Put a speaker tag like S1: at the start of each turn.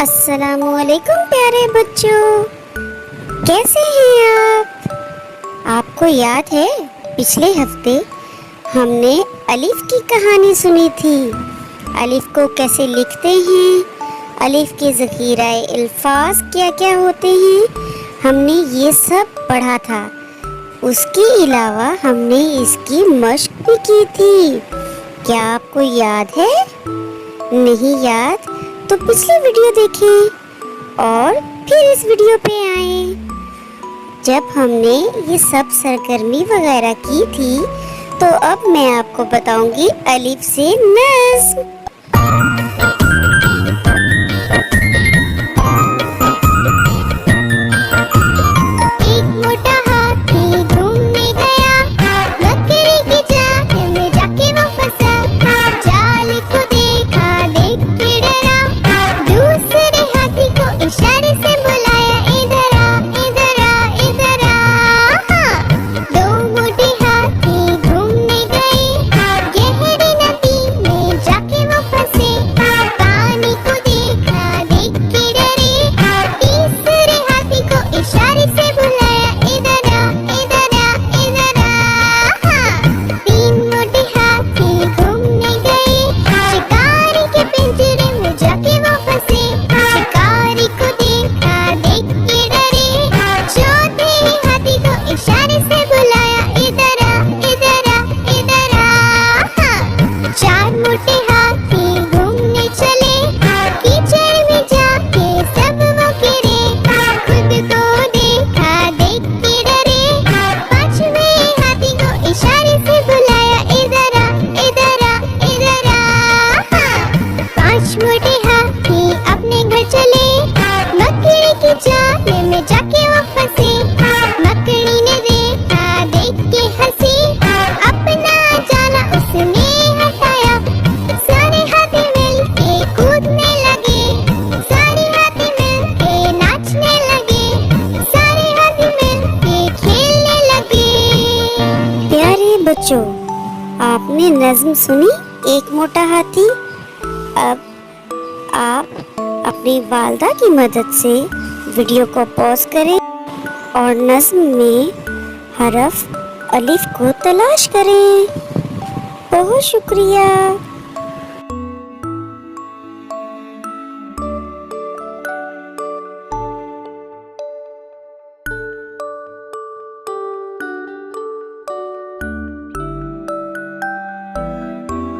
S1: अस्सलामुअलैकुम प्यारे बच्चों, कैसे हैं आप? आपको याद है पिछले हफ्ते हमने अलिफ की कहानी सुनी थी। अलिफ को कैसे लिखते हैं, अलिफ के ज़ख़ीराए अल्फाज क्या क्या होते हैं, हमने ये सब पढ़ा था। उसके अलावा हमने इसकी मशक भी की थी। क्या आपको याद है? नहीं याद तो पिछली वीडियो देखें और फिर इस वीडियो पे आएं। जब हमने ये सब सरगर्मी वगैरह की थी तो अब मैं आपको बताऊंगी अलिफ से नज़्म। बच्चों, आपने नज़्म सुनी एक मोटा हाथी। अब आप अपनी वालदा की मदद से वीडियो को पॉज करें और नज़्म में हरफ अलिफ को तलाश करें। बहुत शुक्रिया।